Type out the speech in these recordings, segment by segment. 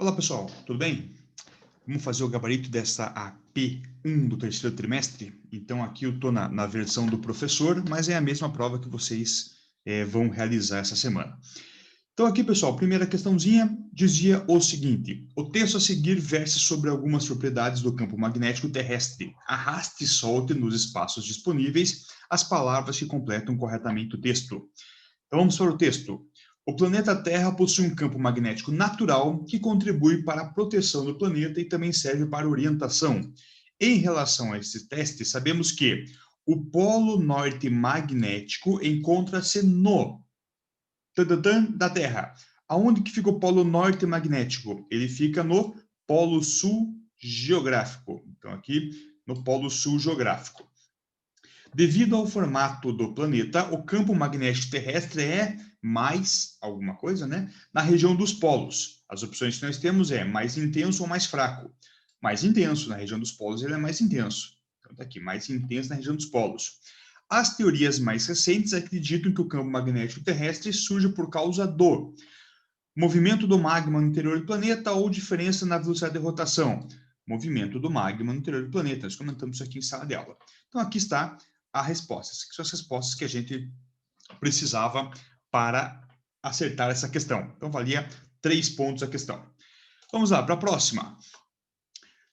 Olá pessoal, tudo bem? Vamos fazer o gabarito dessa AP1 do terceiro trimestre? Então aqui eu estou na versão do professor, mas é a mesma prova que vocês vão realizar essa semana. Então aqui pessoal, primeira questãozinha dizia o seguinte: o texto a seguir versa sobre algumas propriedades do campo magnético terrestre. Arraste e solte nos espaços disponíveis as palavras que completam corretamente o texto. Então vamos para o texto. O planeta Terra possui um campo magnético natural que contribui para a proteção do planeta e também serve para orientação. Em relação a esse teste, sabemos que o polo norte magnético encontra-se no da Terra. Aonde que fica o polo norte magnético? Ele fica no polo sul geográfico. Então aqui no polo sul geográfico. Devido ao formato do planeta, o campo magnético terrestre é mais alguma coisa, né? Na região dos polos. As opções que nós temos é mais intenso ou mais fraco. Mais intenso, na região dos polos ele é mais intenso. Então tá aqui, mais intenso na região dos polos. As teorias mais recentes acreditam que o campo magnético terrestre surge por causa do movimento do magma no interior do planeta ou diferença na velocidade de rotação. Movimento do magma no interior do planeta. Nós comentamos isso aqui em sala de aula. Então aqui está a resposta. Essas são as respostas que a gente precisava para acertar essa questão. Então valia 3 pontos a questão. Vamos lá para a próxima.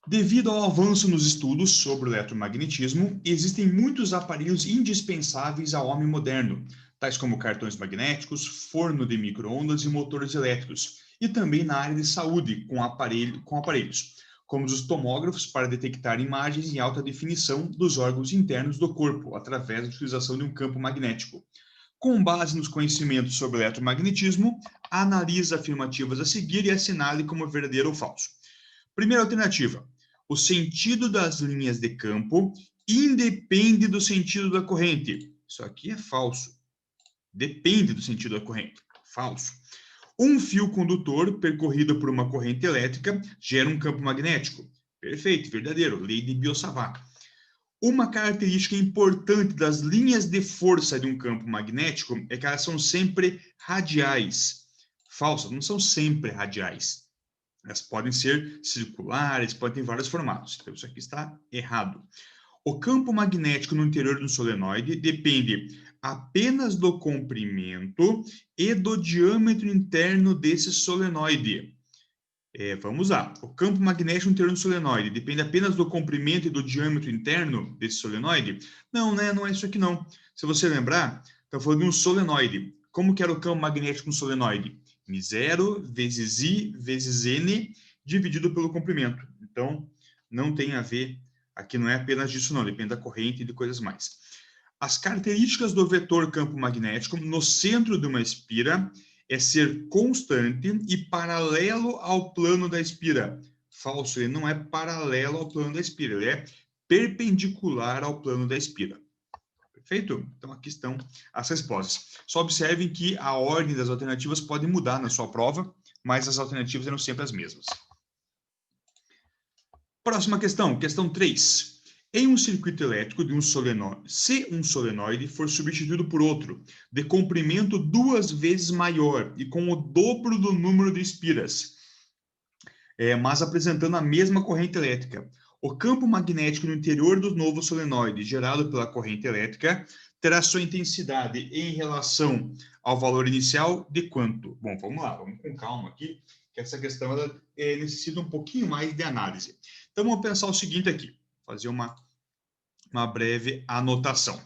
Devido ao avanço nos estudos sobre o eletromagnetismo, existem muitos aparelhos indispensáveis ao homem moderno, tais como cartões magnéticos, forno de micro-ondas e motores elétricos, e também na área de saúde, com aparelhos, como os tomógrafos para detectar imagens em alta definição dos órgãos internos do corpo, através da utilização de um campo magnético. Com base nos conhecimentos sobre o eletromagnetismo, analise as afirmativas a seguir e assinale como verdadeiro ou falso. Primeira alternativa: o sentido das linhas de campo independe do sentido da corrente. Isso aqui é falso. Depende do sentido da corrente. Falso. Um fio condutor percorrido por uma corrente elétrica gera um campo magnético. Perfeito, verdadeiro. Lei de Biot-Savart. Uma característica importante das linhas de força de um campo magnético é que elas são sempre radiais. Falso, não são sempre radiais. Elas podem ser circulares, podem ter vários formatos. Então, isso aqui está errado. O campo magnético no interior do solenoide depende apenas do comprimento e do diâmetro interno desse solenoide. Vamos lá. O campo magnético no interior do solenoide depende apenas do comprimento e do diâmetro interno desse solenoide? Não, né? Não é isso aqui não. Se você lembrar, está falando de um solenoide. Como que era o campo magnético no solenoide? μ0 vezes I vezes N dividido pelo comprimento. Então, não tem a ver, aqui não é apenas disso não, depende da corrente e de coisas mais. As características do vetor campo magnético no centro de uma espira é ser constante e paralelo ao plano da espira. Falso, ele não é paralelo ao plano da espira, ele é perpendicular ao plano da espira. Perfeito? Então, aqui estão as respostas. Só observem que a ordem das alternativas pode mudar na sua prova, mas as alternativas eram sempre as mesmas. Próxima questão, questão 3. Em um circuito elétrico de um solenoide, se um solenoide for substituído por outro, de comprimento 2 vezes maior e com o dobro do número de espiras, mas apresentando a mesma corrente elétrica, o campo magnético no interior do novo solenoide, gerado pela corrente elétrica, terá sua intensidade em relação ao valor inicial de quanto? Bom, vamos lá, vamos com calma aqui, que essa questão ela, necessita um pouquinho mais de análise. Então, vamos pensar o seguinte aqui, fazer uma breve anotação.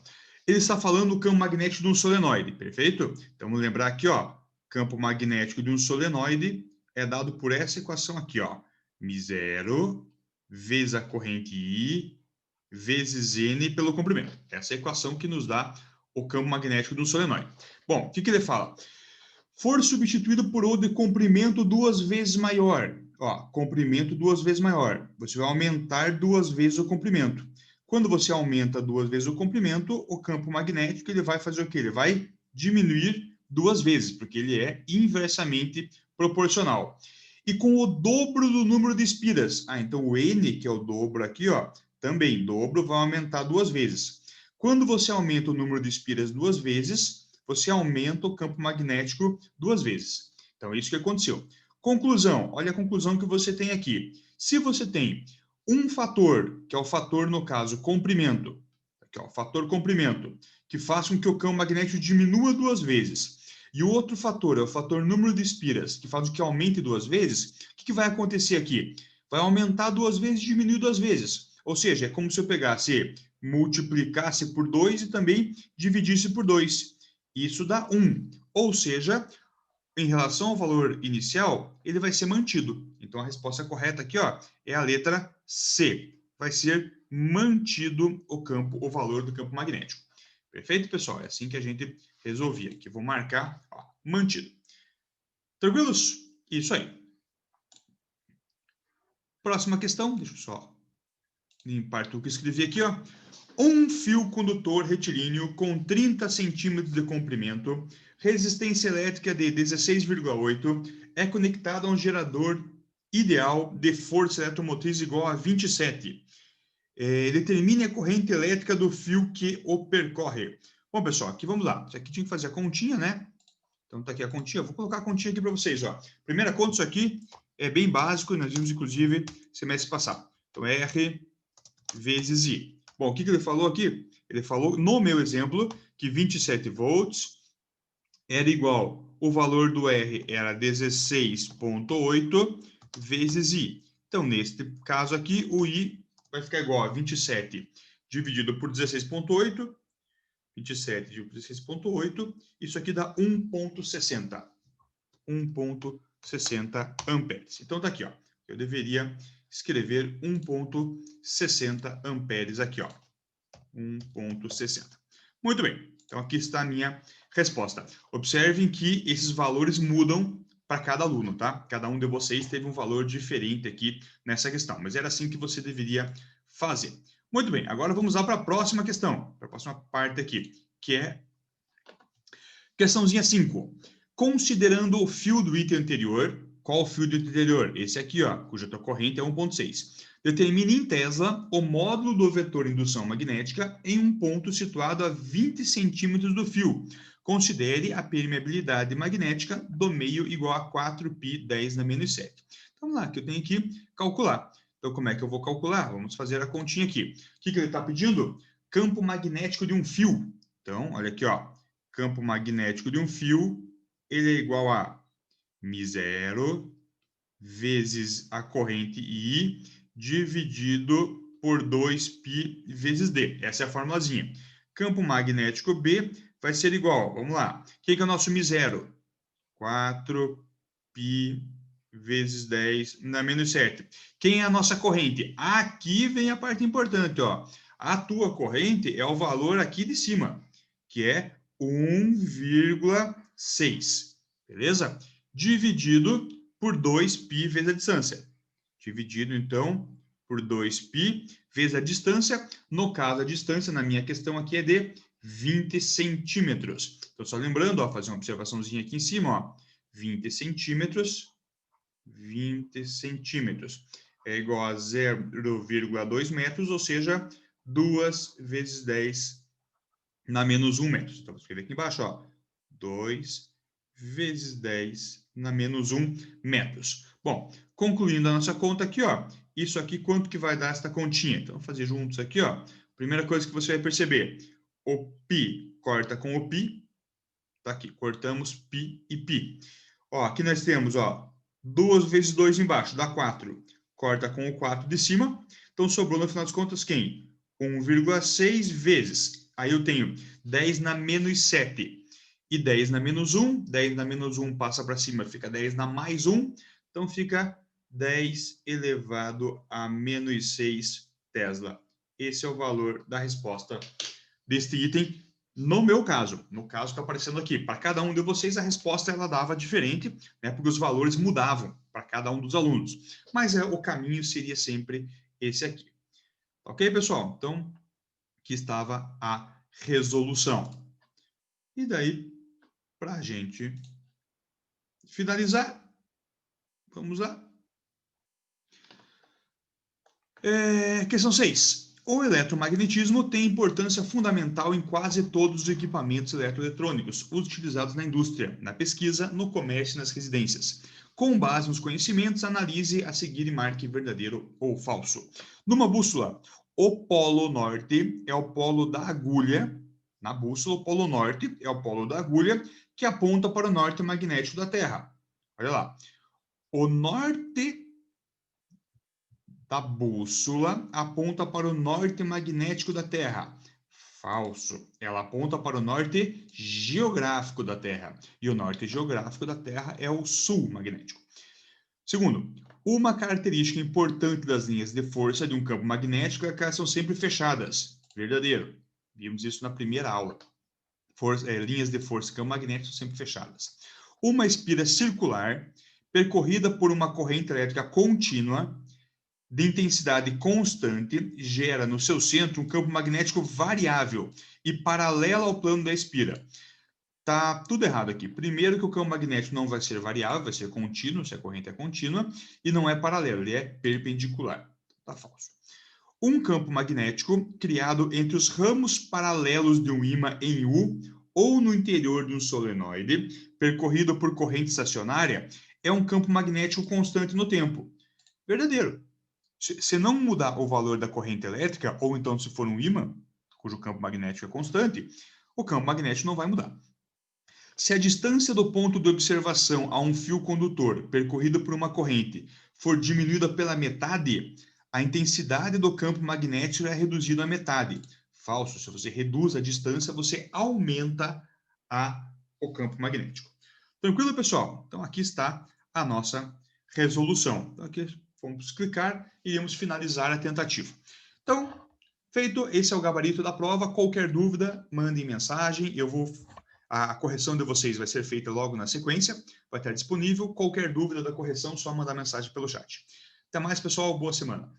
Ele está falando do campo magnético de um solenoide, perfeito? Então, vamos lembrar aqui, ó, campo magnético de um solenoide é dado por essa equação aqui, ó, μ0 vezes a corrente I vezes N pelo comprimento. Essa é a equação que nos dá o campo magnético de um solenoide. Bom, o que ele fala? For substituído por outro de comprimento 2 vezes maior. Ó, comprimento 2 vezes maior. Você vai aumentar 2 vezes o comprimento. Quando você aumenta 2 vezes o comprimento, o campo magnético ele vai fazer o quê? Ele vai diminuir 2 vezes, porque ele é inversamente proporcional. E com o dobro do número de espiras. Então o N, que é o dobro aqui, ó, também dobro vai aumentar 2 vezes. Quando você aumenta o número de espiras 2 vezes, você aumenta o campo magnético 2 vezes. Então, é isso que aconteceu. Conclusão, olha a conclusão que você tem aqui. Se você tem um fator, que é o fator, no caso, comprimento, aqui, ó, fator comprimento, que faz com que o campo magnético diminua 2 vezes, e o outro fator é o fator número de espiras, que faz com que aumente 2 vezes, o que vai acontecer aqui? Vai aumentar 2 vezes e diminuir 2 vezes. Ou seja, é como se eu pegasse, multiplicasse por 2 e também dividisse por 2. Isso dá 1. Ou seja, em relação ao valor inicial, ele vai ser mantido. Então, a resposta correta aqui, ó, é a letra C. Vai ser mantido o valor do campo magnético. Perfeito, pessoal? É assim que a gente resolvia. Aqui vou marcar, ó, mantido. Tranquilos? Isso aí. Próxima questão, deixa eu só limpar tudo que eu escrevi aqui, ó. Um fio condutor retilíneo com 30 centímetros de comprimento, resistência elétrica de 16,8, é conectado a um gerador ideal de força eletromotriz igual a 27. Determine a corrente elétrica do fio que o percorre. Bom, pessoal, aqui vamos lá. Isso aqui tinha que fazer a continha, né? Então, tá aqui a continha. Vou colocar a continha aqui para vocês, ó. Primeira conta, isso aqui é bem básico, nós vimos, inclusive, semestre passado. Então, R vezes I. Bom, o que ele falou aqui? Ele falou, no meu exemplo, que 27 volts era igual, o valor do R era 16,8 vezes I. Então, neste caso aqui, o I vai ficar igual a 27 dividido por 16,8, 27 dividido por 16,8, isso aqui dá 1,60. 1,60 amperes. Então, tá aqui, ó. Eu deveria escrever 1,60 amperes aqui, ó. 1,60. Muito bem. Então, aqui está a minha resposta. Observem que esses valores mudam para cada aluno, tá? Cada um de vocês teve um valor diferente aqui nessa questão, mas era assim que você deveria fazer. Muito bem, agora vamos lá para a próxima questão, para a próxima parte aqui, que é questãozinha 5. Considerando o fio do item anterior, qual o fio do item anterior? Esse aqui, ó, cuja tua corrente é 1,6. Determine em Tesla o módulo do vetor indução magnética em um ponto situado a 20 centímetros do fio. Considere a permeabilidade magnética do meio igual a 4π 10 na menos 7. Então, vamos lá, que eu tenho que calcular. Então, como é que eu vou calcular? Vamos fazer a continha aqui. O que ele está pedindo? Campo magnético de um fio. Então, olha aqui, ó. Campo magnético de um fio, ele é igual a μ0 vezes a corrente I dividido por 2π vezes D. Essa é a formulazinha. Campo magnético B vai ser igual, vamos lá. O que é o nosso μ0? 4π vezes 10 na menos 7. Quem é a nossa corrente? Aqui vem a parte importante, ó. A tua corrente é o valor aqui de cima, que é 1,6, beleza? Dividido por 2π vezes a distância. Dividido, então, por 2π vezes a distância. No caso, a distância, na minha questão aqui, é de 20 centímetros. Então, só lembrando, ó, fazer uma observaçãozinha aqui em cima, ó. 20 centímetros é igual a 0,2 metros, ou seja, 2 vezes 10 na menos 1 metros. Então, vou escrever aqui embaixo, ó, 2 vezes 10 na menos 1 metros. Bom, concluindo a nossa conta aqui, ó, isso aqui, quanto que vai dar esta continha? Então, vamos fazer juntos aqui, ó. Primeira coisa que você vai perceber, o π corta com o π, tá aqui, cortamos π e π. Ó, aqui nós temos, ó, 2 vezes 2 embaixo, dá 4. Corta com o 4 de cima. Então, sobrou, no final das contas, quem? 1,6 vezes. Aí eu tenho 10 na menos 7. E 10 na menos 1. 10 na menos 1 passa para cima, fica 10 na mais 1. Então, fica 10 elevado a menos 6 Tesla. Esse é o valor da resposta deste item. No meu caso, no caso que está aparecendo aqui, para cada um de vocês a resposta ela dava diferente, né, porque os valores mudavam para cada um dos alunos. Mas o caminho seria sempre esse aqui. Ok, pessoal? Então, aqui estava a resolução. E daí, para a gente finalizar, vamos lá. Questão 6. O eletromagnetismo tem importância fundamental em quase todos os equipamentos eletroeletrônicos utilizados na indústria, na pesquisa, no comércio e nas residências. Com base nos conhecimentos, analise a seguir e marque verdadeiro ou falso. Numa bússola, o polo norte é o polo da agulha. Na bússola, o polo norte é o polo da agulha que aponta para o norte magnético da Terra. Olha lá. O norte da bússola aponta para o norte magnético da Terra. Falso. Ela aponta para o norte geográfico da Terra. E o norte geográfico da Terra é o sul magnético. Segundo, uma característica importante das linhas de força de um campo magnético é que elas são sempre fechadas. Verdadeiro. Vimos isso na primeira aula. Linhas de força de campo magnético são sempre fechadas. Uma espira circular, percorrida por uma corrente elétrica contínua, de intensidade constante, gera no seu centro um campo magnético variável e paralelo ao plano da espira. Tá tudo errado aqui. Primeiro que o campo magnético não vai ser variável, vai ser contínuo, se a corrente é contínua, e não é paralelo, ele é perpendicular. Tá falso. Um campo magnético criado entre os ramos paralelos de um ímã em U ou no interior de um solenoide, percorrido por corrente estacionária, é um campo magnético constante no tempo. Verdadeiro. Se não mudar o valor da corrente elétrica, ou então se for um ímã, cujo campo magnético é constante, o campo magnético não vai mudar. Se a distância do ponto de observação a um fio condutor percorrido por uma corrente for diminuída pela metade, a intensidade do campo magnético é reduzida à metade. Falso. Se você reduz a distância, você aumenta o campo magnético. Tranquilo, pessoal? Então, aqui está a nossa resolução. Então, aqui vamos clicar e iremos finalizar a tentativa. Então, feito, esse é o gabarito da prova. Qualquer dúvida, mandem mensagem. A correção de vocês vai ser feita logo na sequência. Vai estar disponível. Qualquer dúvida da correção, só mandar mensagem pelo chat. Até mais, pessoal. Boa semana.